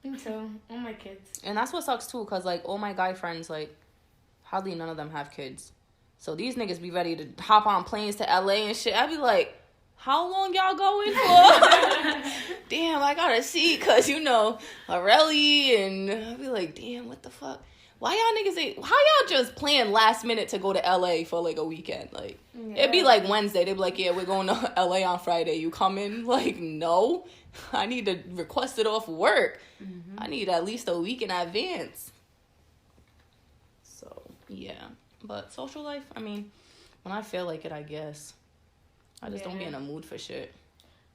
Me too. All my kids. And that's what sucks too, because like all my guy friends, like hardly none of them have kids. So these niggas be ready to hop on planes to LA and shit. I be like, how long y'all going for? Damn, I gotta see, because you know, Arelli, and I be like, damn, what the fuck? Why y'all niggas how y'all just plan last minute to go to LA for like a weekend? Like, it'd be like Wednesday. They'd be like, yeah, we're going to LA on Friday. You coming? Like, no. I need to request it off work. Mm-hmm. I need at least a week in advance. So, yeah. But social life, I mean, when I feel like it, I guess. I just don't be in a mood for shit.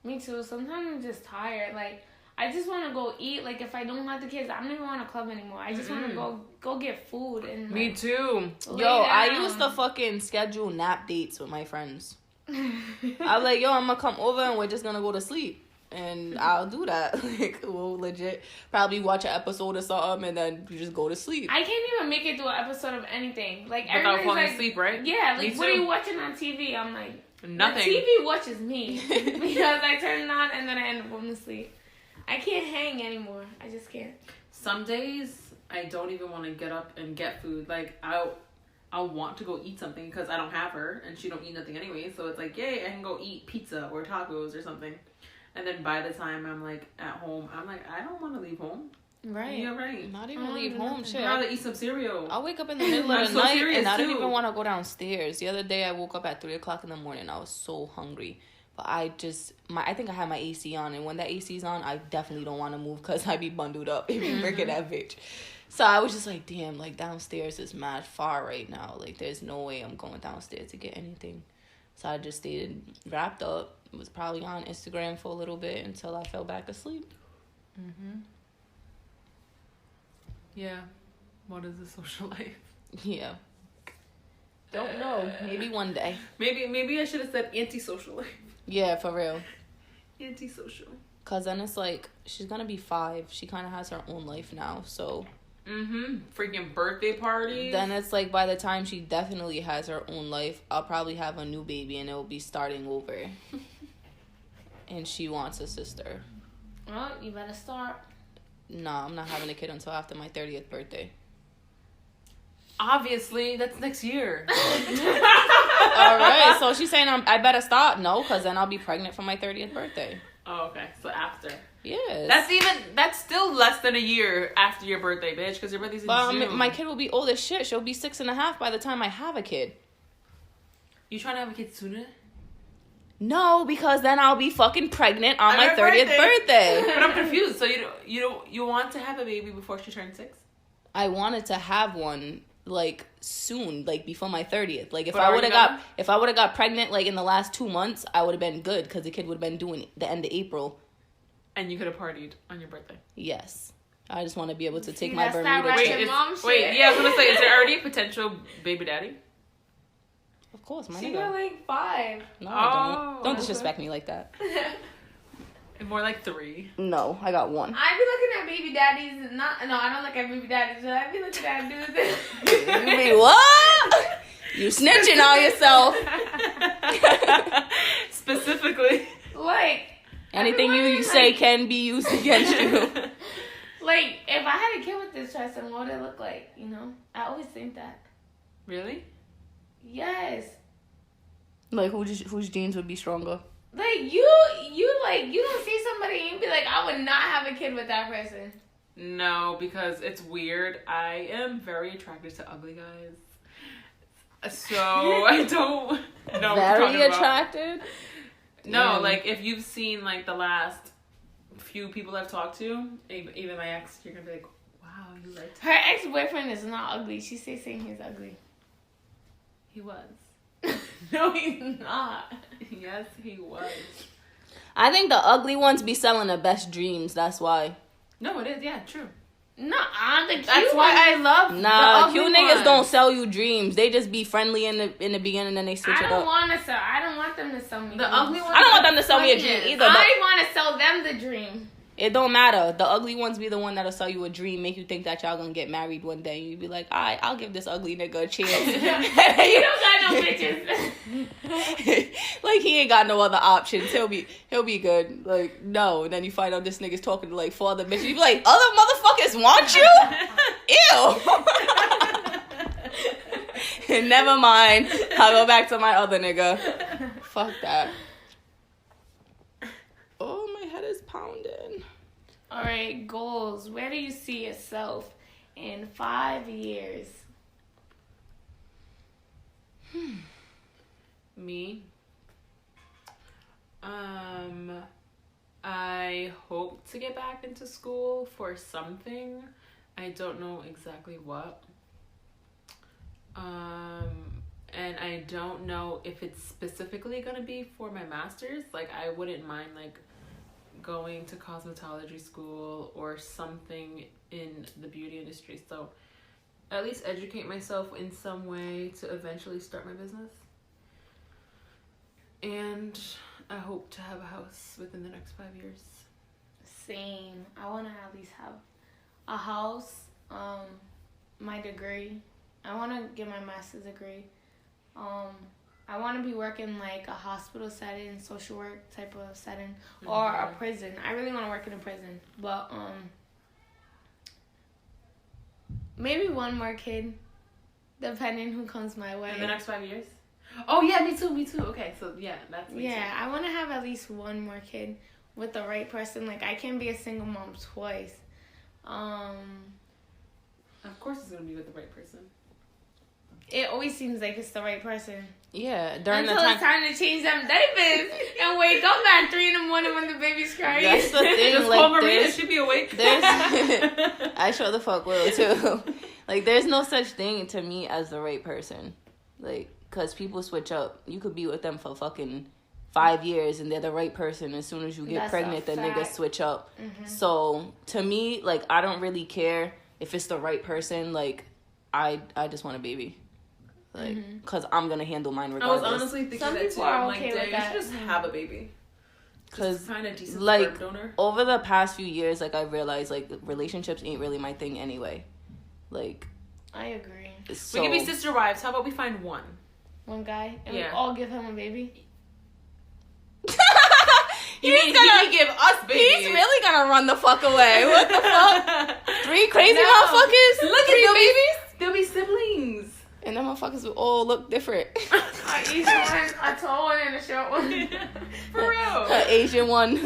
Me too. Sometimes I'm just tired. Like, I just want to go eat. Like, if I don't have the kids, I don't even want to club anymore. I just want to go get food. And like, me too. Yo, I used to fucking schedule nap dates with my friends. I was like, yo, I'm going to come over and we're just going to go to sleep. And I'll do that. Like, we'll legit probably watch an episode or something and then you just go to sleep. I can't even make it through an episode of anything. Like, without falling like, asleep, right? Yeah, like, what are you watching on TV? I'm like, nothing. The TV watches me. Because I turn it on and then I end up going to sleep. I can't hang anymore. I just can't. Some days, I don't even want to get up and get food. Like, I want to go eat something because I don't have her and she don't eat nothing anyway. So it's like, yay, I can go eat pizza or tacos or something. And then by the time I'm like at home, I'm like, I don't want to leave home. Right. Yeah, right. Not even leave home, shit. I'd rather eat some cereal. I'll wake up in the middle of the night and I don't even want to go downstairs. The other day I woke up at 3 o'clock in the morning. I was so hungry. But I think I had my AC on. And when that AC's on, I definitely don't want to move because I be bundled up. It be freaking that bitch. So I was just like, damn, like downstairs is mad far right now. Like there's no way I'm going downstairs to get anything. So I just stayed wrapped up. Was probably on Instagram for a little bit until I fell back asleep. Mm-hmm. Yeah. What is a social life? Yeah. Don't know. Maybe one day. Maybe I should have said antisocial life. Yeah, for real. Antisocial. Cause then it's like she's gonna be 5. She kind of has her own life now, so. Freaking birthday parties. Then it's like by the time she definitely has her own life, I'll probably have a new baby and it'll be starting over. And she wants a sister. Well, you better start. No, I'm not having a kid until after my 30th birthday. Obviously, that's next year. All right, so she's saying I better start. No, because then I'll be pregnant for my 30th birthday. Oh, okay. So after. Yes. That's still less than a year after your birthday, bitch, because your birthday's in June. My kid will be old as shit. She'll be 6.5 by the time I have a kid. You trying to have a kid sooner? No, because then I'll be fucking pregnant on my 30th birthday. But I'm confused. So you want to have a baby before she turns 6? I wanted to have one like soon, like before my 30th. Like if I would have got pregnant like in the last 2 months, I would have been good because the kid would have been doing the end of April. And you could have partied on your birthday. Yes. I just want to be able to take my Bermuda trip. Wait, yeah, I was going to say, is there already a potential baby daddy? Of course, my She nigga. got like 5. No, I don't. Don't disrespect me like that. More like 3. No, I got 1. I be looking at baby daddies. No, I don't look at baby daddies. But I be looking at dudes. You be what? You snitching on yourself. Specifically. Like. Anything you say can be used against you. Like, if I had a kid with this person, what would it look like? You know? I always think that. Really? Yes. Like, whose genes would be stronger? Like, you don't see somebody and you be like, I would not have a kid with that person. No, because it's weird. I am very attracted to ugly guys. So, I don't know what you're talking about. Attracted? No, like, if you've seen, like, the last few people I've talked to, even my ex, you're gonna be like, wow, you liked him. Her ex-boyfriend is not ugly. She's saying he's ugly. He was. No, he's not. Yes, he was. I think the ugly ones be selling the best dreams. That's why. No, it is. Yeah, true. Nah, the cute That's why I love Nah, the cute ugly niggas ones. don't sell you dreams. They just be friendly in the beginning, and they switch I it don't up. want to sell. I don't want them to sell me. The dreams. ugly ones. I don't want them to sell me a funniest. dream either. I want to sell them the dream. It don't matter. The ugly ones be the one that'll sell you a dream, make you think that y'all gonna get married one day. You be like, alright, I'll give this ugly nigga a chance. You don't got no bitches. Like he ain't got no other options. He'll be good. Like no, and then you find out this nigga's talking to like 4 other bitches. You be like, other motherfuckers want you? Ew. Never mind. I'll go back to my other nigga. Fuck that. Oh, my head is pounding. All right, goals. Where do you see yourself in 5 years? Me. I hope to get back into school for something. I don't know exactly what. And I don't know if it's specifically gonna be for my master's. Like, I wouldn't mind like going to cosmetology school or something in the beauty industry. So at least educate myself in some way to eventually start my business. And I hope to have a house within the next 5 years. Same. I want to at least have a house, my degree. I want to get my master's degree. I want to be working like a hospital setting, social work type of setting, or a prison. I really want to work in a prison, but maybe one more kid, depending who comes my way. In the next 5 years? Oh yeah, me too. Okay, so yeah, that's me too. Yeah, I want to have at least one more kid with the right person. Like, I can't be a single mom twice. Of course it's going to be with the right person. It always seems like it's the right person. Yeah, during Until the time. it's time to change them diapers and wake up at 3 a.m. when the baby's crying. That's the thing. Just like, call Maria, there's- she'd be awake. I sure the fuck will too. Like, there's no such thing to me as the right person. Like, cause people switch up. You could be with them for fucking 5 years and they're the right person. As soon as you get That's pregnant, a the niggas fact. switch up. Mm-hmm. So to me, like, I don't really care if it's the right person. Like, I just want a baby. Like, cause I'm gonna handle mine I regardless. was honestly thinking Some that too. people are I'm like, okay dang, with you that. should just have a baby. Cause kind of decent like sperm donor. over the past few years, like I realized like relationships ain't really my thing anyway. Like, I agree. so We could be sister wives. How about we find one? One guy, and we Yeah. all give him a baby. You mean he can give us babies? He's really gonna run the fuck away. What the fuck? 3 crazy No. motherfuckers? Look Three at babies? There'll be siblings. And them motherfuckers will all look different. Each one, a tall one and a short one. For real. A Asian one,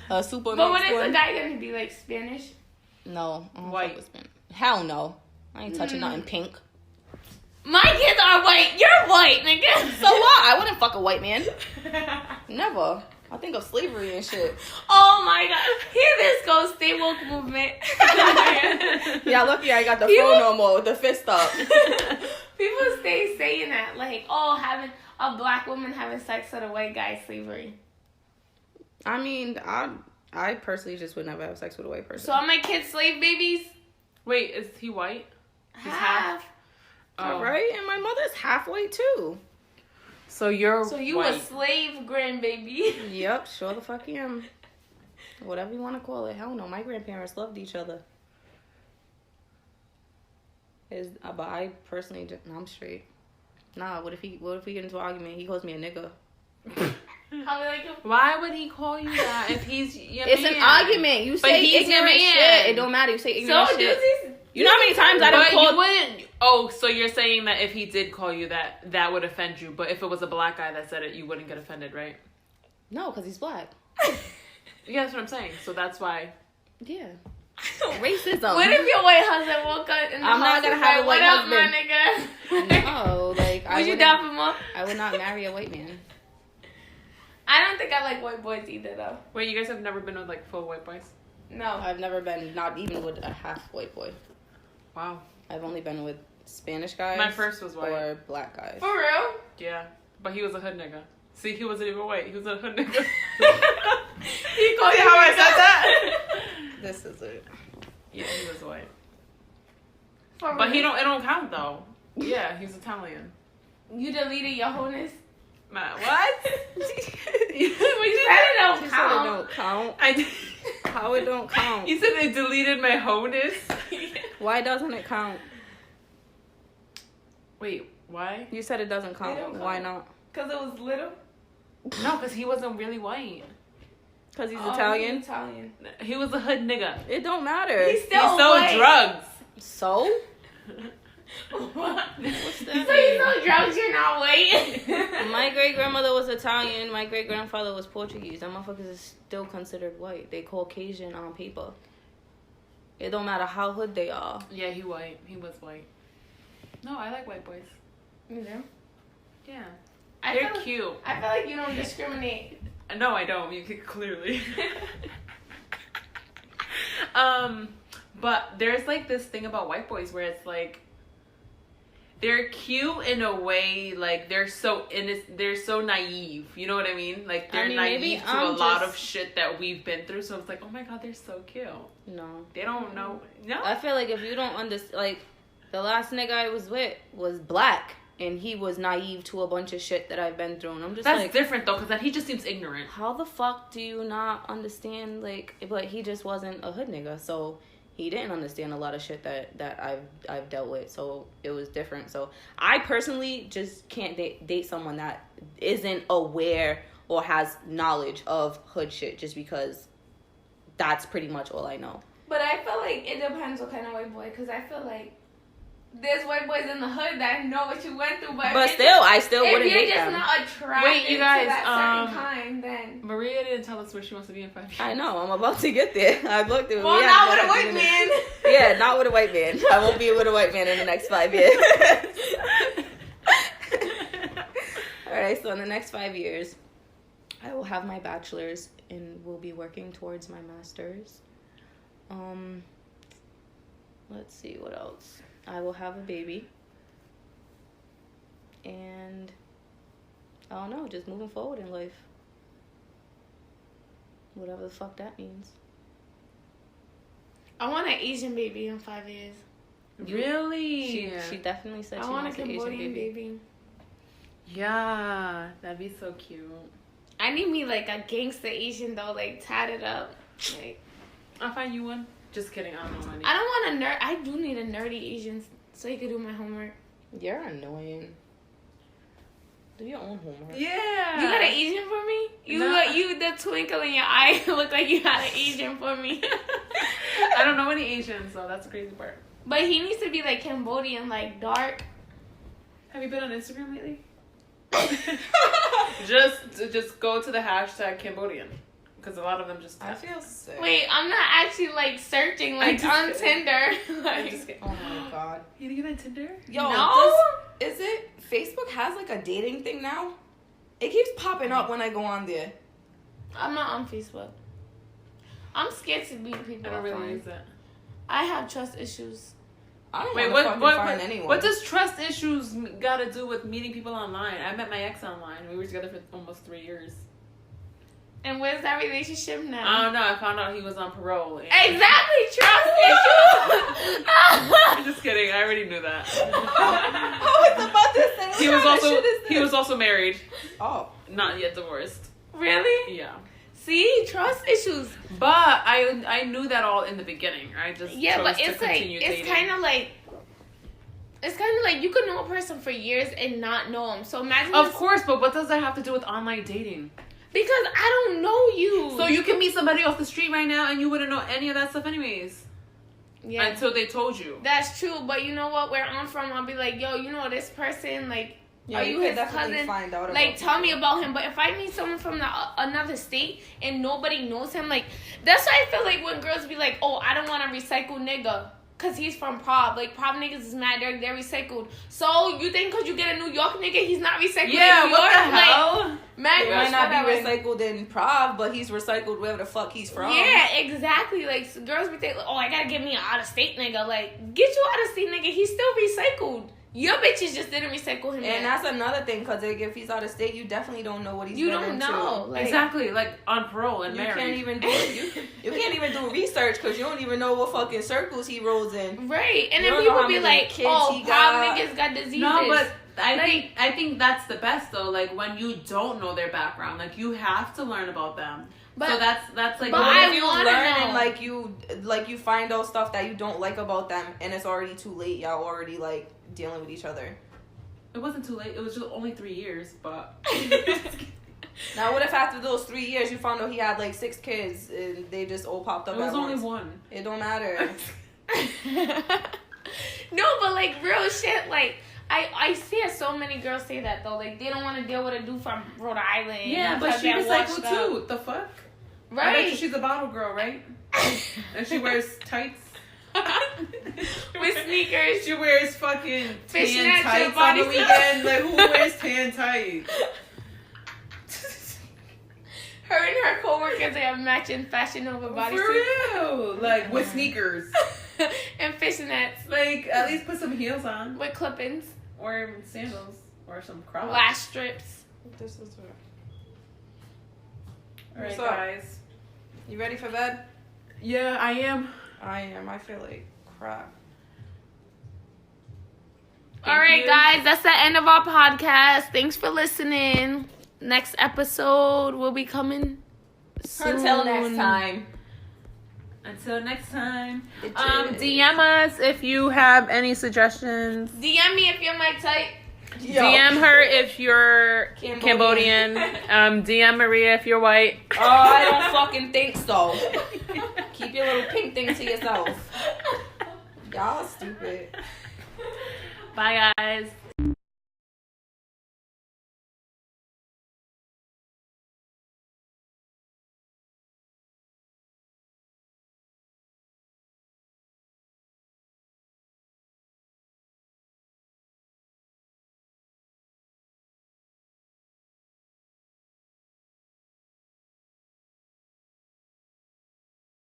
a super But what mixed is one. the guy gonna be, like, Spanish? No. I don't White. fuck with Spanish. Hell no. I ain't touching nothing pink. My kids are white. You're white, nigga. So what? I wouldn't fuck a white man. Never. I think of slavery and shit. Oh my god. Here this goes, stay woke movement. Yeah, lucky I got the You- phone no more with the fist up. People stay saying that, like, oh, having a black woman having sex with a white guy is slavery. I mean, I personally just would never have sex with a white person. So are my kids slave babies? Wait, is he white? Half. All right, and my mother's half white too. So you're So you white. a slave grandbaby. Yep, sure the fuck am. Whatever you want to call it. Hell no, my grandparents loved each other. But I personally, no, I'm straight. Nah, what if we get into an argument? He calls me a nigga. How like Why would he call you that if he's your It's man? an argument. You But say he's your ignorant man. shit. It don't matter. You say so ignorant shit. this is You know how many times I But done you called... wouldn't. Oh, so you're saying that if he did call you that, that would offend you. But if it was a black guy that said it, you wouldn't get offended, right? No, because he's black. Yeah, that's what I'm saying. So that's why. Yeah. Racism. What if your white husband woke up in the I'm not house gonna and have said, a white what up, husband." my nigga? No, like Would you dap him up? I would not marry a white man. I don't think I like white boys either, though. Wait, you guys have never been with like full white boys? No. I've never been, not even with a half white boy. Wow. I've only been with Spanish guys. My first was white. Or black guys. For real? Yeah, but he was a hood nigga. See, he wasn't even white. He was a hood nigga. He called See how I said that? This is it. Yeah, he was white. But it don't count though. Yeah, he's Italian. You deleted your wholeness? What? You said it don't She said it count. don't count. I did. How it don't count? You said I deleted my wholeness. Why doesn't it count? Wait, why? You said it doesn't count. It don't count. Why not? Because it was little? No, because he wasn't really white. Because he's Oh, Italian. he's Italian. He was a hood nigga. It don't matter. He's He still sold white. drugs. So? What? What's So that? you know drugs, you're not white? My great grandmother was Italian. My great grandfather was Portuguese. Them motherfuckers is still considered white. They Caucasian on paper. It don't matter how hood they are. Yeah, he white. He was white. No, I like white boys. You know? Yeah. I They're feel, cute. I feel like you don't discriminate. No, I don't. You can clearly. But there's like this thing about white boys where it's like they're cute in a way, like they're so innocent, they're so naive. You know what I mean? Like they're naive to a lot of shit that we've been through. So it's like, oh my god, they're so cute. No. They don't know. No. I feel like if you don't understand, like, the last nigga I was with was black. And he was naive to a bunch of shit that I've been through. And I'm just That's like... different, though, because then he just seems ignorant. How the fuck do you not understand, like... But he just wasn't a hood nigga, so... He didn't understand a lot of shit that I've dealt with, so it was different. So I personally just can't date someone that isn't aware or has knowledge of hood shit, just because that's pretty much all I know. But I feel like it depends what kind of white boy, because I feel like there's white boys in the hood that know what you went through, but still, I still wouldn't date if you're just them. not attracted Wait, you guys, to that certain kind, then... Maria didn't tell us where she wants to be in 5 years. I know, I'm about to get there. I've looked at Well, not with a white man. Yeah, not with a white man. I won't be with a white man in the next 5 years. Alright, so in the next 5 years, I will have my bachelor's and will be working towards my master's. Let's see, what else? I will have a baby. And I don't know, just moving forward in life. Whatever the fuck that means. I want an Asian baby in 5 years. Really? She definitely said I she want a wants an Asian Cambodian baby. baby. Yeah, that'd be so cute. I need me like a gangster Asian though, like tatted up. Like I'll find you one. Just kidding, I don't know money. I don't want a nerd. I do need a nerdy Asian so he could do my homework. You're annoying. Do your own homework. Yeah. You got an Asian for me? The twinkle in your eye look like you had an Asian for me. I don't know any Asians, so that's the crazy part. But he needs to be like Cambodian, like dark. Have you been on Instagram lately? just go to the hashtag Cambodian, because a lot of them just. I feel sick. Wait, I'm not actually like searching like on Tinder. I'm Like, just kidding. Oh my god. You didn't get on Tinder? Yo, no. Is it Facebook has like a dating thing now? It keeps popping up when I go on there. I'm not on Facebook. I'm scared to meet people. I don't really online. use it. I have trust issues. I don't Wait, want to find anyone. what does trust issues got to do with meeting people online? I met my ex online. We were together for almost 3 years. And where's that relationship now? I don't know. I found out he was on parole. Exactly, trust issues. I'm just kidding. I already knew that. I was about to say. He was also married. Oh. Not yet divorced. Really? Yeah. See, trust issues. But I knew that all in the beginning. I just chose But to it's like continue dating. it's kind of like you could know a person for years and not know them. So imagine Of course, but what does that have to do with online dating? because I don't know you. So you can meet somebody off the street right now and you wouldn't know any of that stuff anyways. yeah, Until they told you. that's true. But you know what? Where I'm from, I'll be like, yo, you know this person, like. Yeah, Are you his cousin? Find out Like, about tell me about him. But if I meet someone from another state and nobody knows him, like, that's why I feel like when girls be like, oh, I don't want a recycled nigga because he's from Prob. Like, Prob niggas is mad. They're recycled. So, you think because you get a New York nigga, he's not recycled Yeah, in New what York? the hell? Like, man, He might not be whatever. recycled in Prague, but he's recycled wherever the fuck he's from. Yeah, exactly. Like, so girls be thinking, oh, I gotta get me an out-of-state nigga. Like, get you out-of-state nigga. He's still recycled. Your bitches just didn't recycle him. And that's another thing, because if he's out of state, you definitely don't know what he's been into. Like, exactly, like on parole and married. Can't even do you can't even do research because you don't even know what fucking circles he rolls in. Right, and then people be like, "Oh, pop niggas got diseases." No, but I think that's the best though. Like when you don't know their background, like you have to learn about them. But, so that's like. But I you want to know. And like you find out stuff that you don't like about them, and it's already too late. Y'all already like dealing with each other. It wasn't too late. It was just only 3 years, but. Now, what if after those 3 years you found out he had like 6 kids and they just all popped up? It was only once? 1. It don't matter. No, but like real shit, like. I see so many girls say that though, like they don't want to deal with a dude from Rhode Island. Yeah, but she recycled too. What the fuck? Right. I bet you she's a bottle girl, right? And she wears tights. With sneakers. She wears fucking Fishnets tan tights on the weekend. Like, who wears tan tights? Her and her coworkers, they have matching Fashion Nova bodysuits. For real. Like, with sneakers. And fishnets. Like, at least put some heels on. With clip-ins. Or sandals. Or some Crocs. Lash strips. This is her. Alright, guys. You ready for bed? Yeah, I am. I feel like crap. Alright, guys. That's the end of our podcast. Thanks for listening. Next episode will be coming soon. Until next time. Until next time. DM us if you have any suggestions. DM me if you're my type. Yo. DM her if you're Cambodian. DM Maria if you're white. Oh, I don't fucking think so. Keep your little pink thing to yourself. Y'all stupid. Bye, guys.